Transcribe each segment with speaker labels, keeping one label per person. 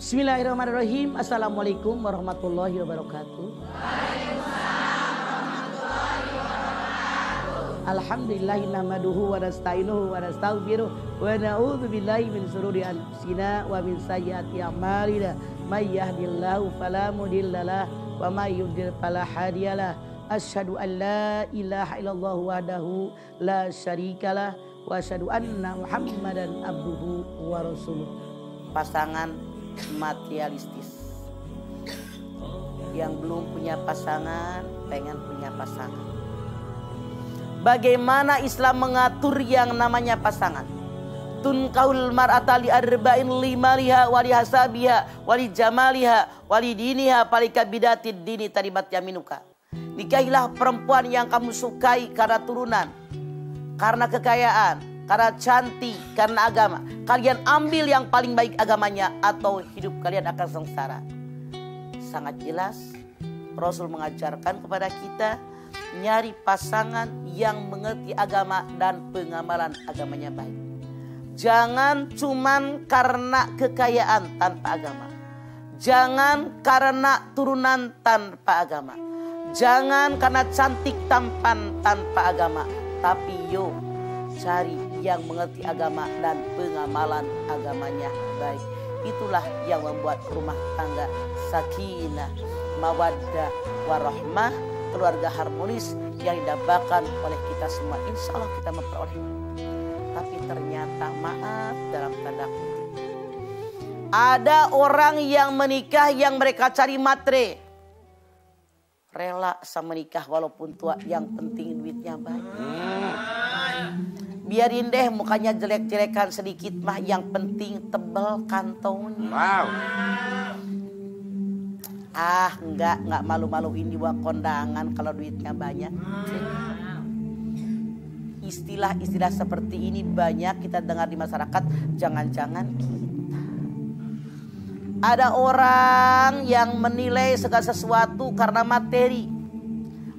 Speaker 1: Bismillahirrahmanirrahim. Assalamualaikum warahmatullahi wabarakatuh. Alhamdulillahi nahmaduhu wa nasta'inuhu wa nastaghfiruh wa na'udzu billahi min shururi anfusina wa min sayyiati a'malina. May yahdihillahu fala mudhillalah wa may yudhlil fala hadiyalah. Asyhadu an la ilaha illallah wahdahu la syarikalah wa asyhadu anna Muhammadan abduhu wa rasuluh. Pasangan materialistis yang belum punya pasangan pengen punya pasangan. Bagaimana Islam mengatur yang namanya pasangan? Tunkahul mar'ata li arba'in limaliha wali hasabiha wali jamaliha wali diniha palika bidatid dini taribat yaminuka. Nikahilah perempuan yang kamu sukai karena turunan, karena kekayaan, karena cantik, karena agama. Kalian ambil yang paling baik agamanya atau hidup kalian akan sengsara. Sangat jelas Rasul mengajarkan kepada kita nyari pasangan yang mengerti agama dan pengamalan agamanya baik. Jangan cuman karena kekayaan tanpa agama. Jangan karena turunan tanpa agama. Jangan karena cantik tampan tanpa agama. Tapi yuk cari yang mengerti agama dan pengamalan agamanya baik. Itulah yang membuat rumah tangga sakinah, mawaddah, warahmah, keluarga harmonis yang didambakan oleh kita semua. Insya Allah kita memperoleh. Tapi ternyata maaf dalam tanda kutip, ada orang yang menikah yang mereka cari matre. Rela sama nikah walaupun tua, yang penting duitnya banyak. Biarin deh mukanya jelek-jelekan sedikit mah, yang penting tebel kantongnya. Wow. Enggak malu-maluin di bawah kondangan kalau duitnya banyak. Istilah-istilah seperti ini banyak kita dengar di masyarakat. Jangan-jangan kita ada orang yang menilai segala sesuatu karena materi.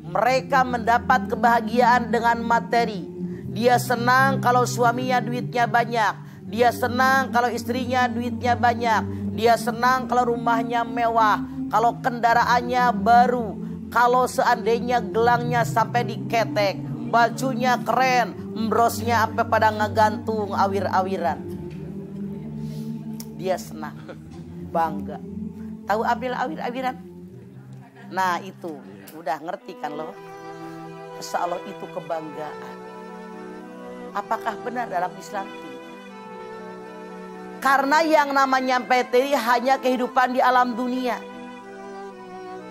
Speaker 1: Mereka mendapat kebahagiaan dengan materi. Dia senang kalau suaminya duitnya banyak. Dia senang kalau istrinya duitnya banyak. Dia senang kalau rumahnya mewah. Kalau kendaraannya baru. Kalau seandainya gelangnya sampai diketek. Bajunya keren. Embrosnya sampai pada ngegantung awir-awiran. Dia senang. Bangga. Tahu awir-awiran? Nah itu. Udah ngerti kan lo? Insya Allah itu kebanggaan. Apakah benar dalam Islam? Karena yang namanya materi hanya kehidupan di alam dunia.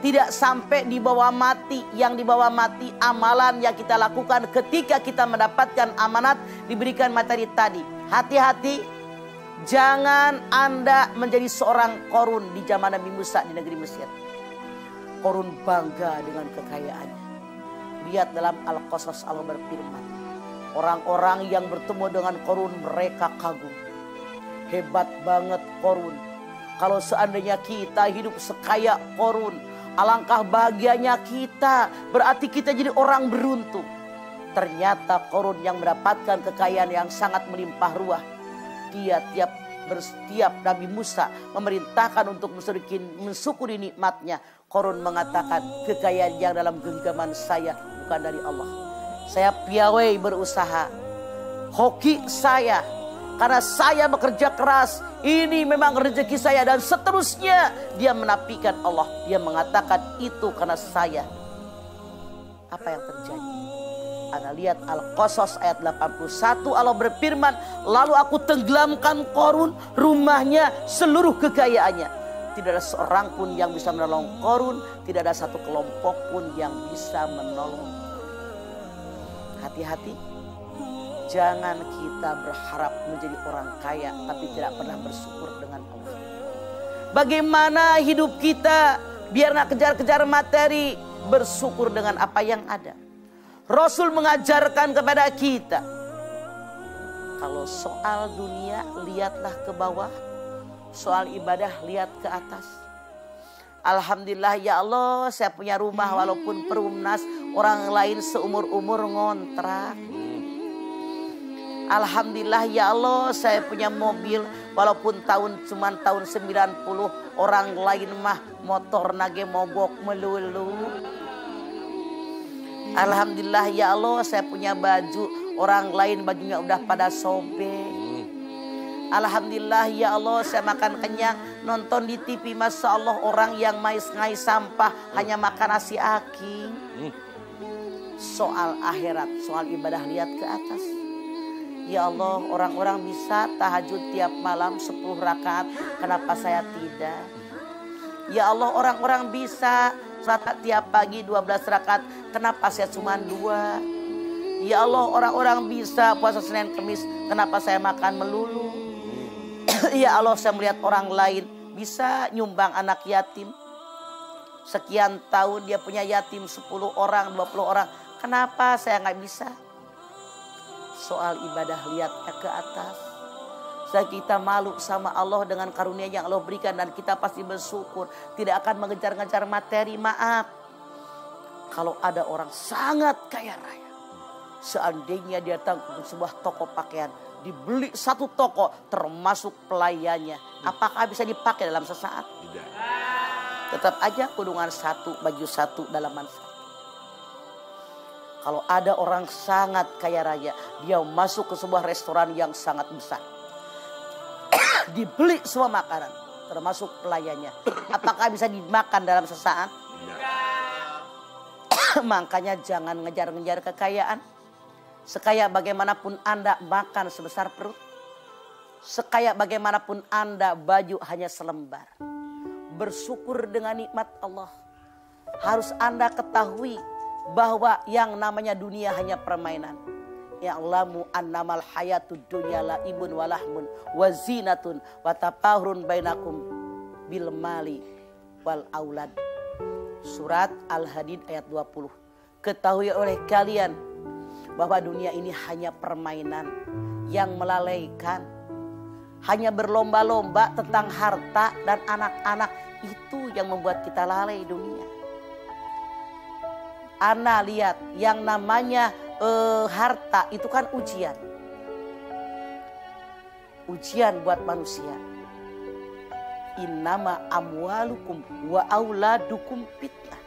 Speaker 1: Tidak sampai dibawa mati. Yang dibawa mati amalan yang kita lakukan ketika kita mendapatkan amanat diberikan materi tadi. Hati-hati. Jangan Anda menjadi seorang Korun di zaman Nabi Musa di negeri Mesir. Korun bangga dengan kekayaannya. Lihat dalam Al-Qasas Allah berfirman. Orang-orang yang bertemu dengan Korun mereka kagum. Hebat banget Korun. Kalau seandainya kita hidup sekaya Korun, alangkah bahagianya kita. Berarti kita jadi orang beruntung. Ternyata Korun yang mendapatkan kekayaan yang sangat melimpah ruah. Dia setiap Nabi Musa memerintahkan untuk mensyukuri nikmatnya. Korun mengatakan kekayaan yang dalam genggaman saya bukan dari Allah. Saya piawai berusaha. Hoki saya. Karena saya bekerja keras. Ini memang rezeki saya. Dan seterusnya. Dia menafikan Allah. Dia mengatakan itu karena saya. Apa yang terjadi? Anda lihat Al-Qasas ayat 81. Allah berfirman. Lalu aku tenggelamkan Korun. Rumahnya seluruh kekayaannya. Tidak ada seorang pun yang bisa menolong Korun. Tidak ada satu kelompok pun yang bisa menolong. Hati-hati. Jangan kita berharap menjadi orang kaya tapi tidak pernah bersyukur dengan Allah. Bagaimana hidup kita biar gak kejar-kejar materi, bersyukur dengan apa yang ada. Rasul mengajarkan kepada kita, kalau soal dunia lihatlah ke bawah, soal ibadah lihat ke atas. Alhamdulillah ya Allah, saya punya rumah walaupun perumnas, orang lain seumur-umur ngontrak. Alhamdulillah ya Allah, saya punya mobil. Walaupun cuman tahun 90, orang lain mah motor nage mogok melulu. Alhamdulillah ya Allah, saya punya baju. Orang lain bajunya udah pada sobek. Alhamdulillah ya Allah, saya makan kenyang. Nonton di TV, Masya Allah, orang yang ngais sampah hanya makan nasi aking. Soal akhirat, soal ibadah, lihat ke atas. Ya Allah, orang-orang bisa tahajud tiap malam 10 rakaat, kenapa saya tidak? Ya Allah, orang-orang bisa salat tiap pagi 12 rakaat, kenapa saya cuma 2? Ya Allah, orang-orang bisa puasa Senin Kemis, kenapa saya makan melulu? Ya Allah, saya melihat orang lain bisa nyumbang anak yatim. Sekian tahun dia punya yatim 10 orang, 20 orang, kenapa saya nggak bisa? Soal ibadah, lihatnya ke atas. Kita malu sama Allah dengan karunia yang Allah berikan, dan kita pasti bersyukur. Tidak akan mengejar-ngejar materi. Maaf, kalau ada orang sangat kaya raya, seandainya dia datang ke sebuah toko pakaian, dibeli satu toko termasuk pelayannya, apakah bisa dipakai dalam sesaat? Tidak. Tetap aja kudungan satu, baju satu, dalaman satu. Kalau ada orang sangat kaya raya, dia masuk ke sebuah restoran yang sangat besar, dibeli semua makanan, termasuk pelayannya, apakah bisa dimakan dalam sesaat? Makanya jangan ngejar-ngejar kekayaan. Sekaya bagaimanapun Anda makan sebesar perut, sekaya bagaimanapun Anda baju hanya selembar. Bersyukur dengan nikmat Allah. Harus Anda ketahui bahwa yang namanya dunia hanya permainan. Ya'lamu annamal hayatud dunya la'ibun walahmun wazinatun watafahurun bainakum bil mali wal aulad. Surat Al-Hadid ayat 20. Ketahui oleh kalian bahwa dunia ini hanya permainan yang melalaikan. Hanya berlomba-lomba tentang harta dan anak-anak, itu yang membuat kita lalai dunia. Ana lihat yang namanya harta itu kan ujian. Ujian buat manusia. Innama amwalukum wa auladukum fitnah.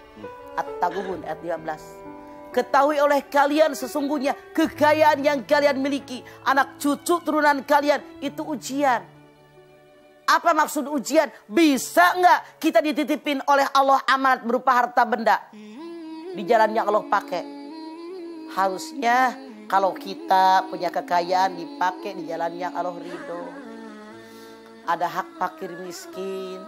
Speaker 1: At-Taghabun ayat 15. Ketahui oleh kalian sesungguhnya kekayaan yang kalian miliki, anak cucu turunan kalian itu ujian. Apa maksud ujian? Bisa nggak kita dititipin oleh Allah amanat berupa harta benda di jalan yang Allah pakai? Harusnya kalau kita punya kekayaan dipakai di jalan yang Allah ridho. Ada hak fakir miskin,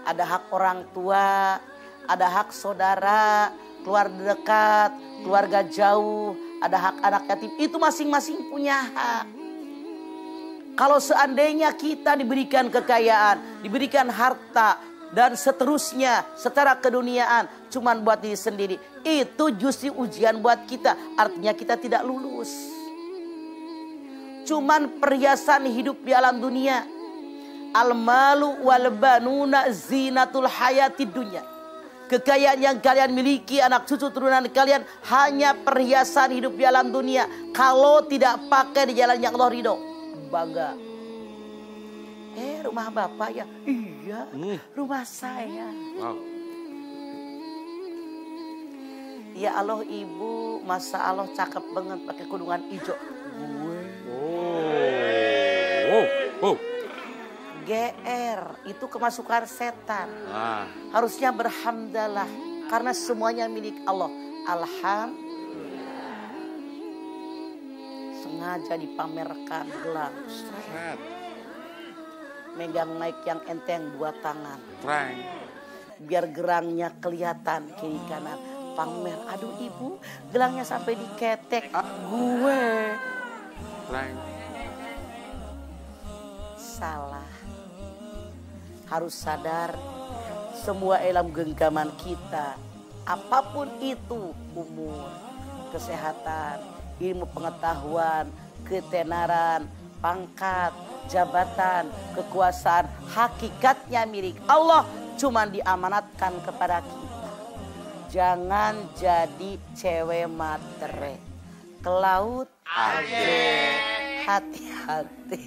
Speaker 1: ada hak orang tua, ada hak saudara, keluarga dekat, keluarga jauh, ada hak anak yatim. Itu masing-masing punya hak. Kalau seandainya kita diberikan kekayaan, diberikan harta, dan seterusnya secara keduniaan cuman buat diri sendiri, itu justru ujian buat kita. Artinya kita tidak lulus. Cuman perhiasan hidup di alam dunia. Al-malu wal banuna zinatul hayatid dunya. Kekayaan yang kalian miliki, anak cucu turunan kalian, hanya perhiasan hidup di alam dunia. Kalau tidak pakai di jalan yang Allah ridho, bangga. Rumah bapak ya? Iya, rumah saya. Wow. Ya Allah ibu, masa Allah cakep banget pakai kudungan hijau. GR itu kemasukan setan. Harusnya berhamdalah karena semuanya milik Allah. Alhamdulillah. Sengaja dipamerkan gelang. Megang mic yang enteng 2 tangan. Biar gerangnya kelihatan kiri kanan. Pamer, aduh ibu, gelangnya sampai diketek. Gue. Salah. Harus sadar semua ilmu genggaman kita, apapun itu, umur, kesehatan, ilmu pengetahuan, ketenaran, pangkat, jabatan, kekuasaan, hakikatnya milik Allah, cuman diamanatkan kepada kita. Jangan jadi cewek matre, ke laut aja, hati-hati.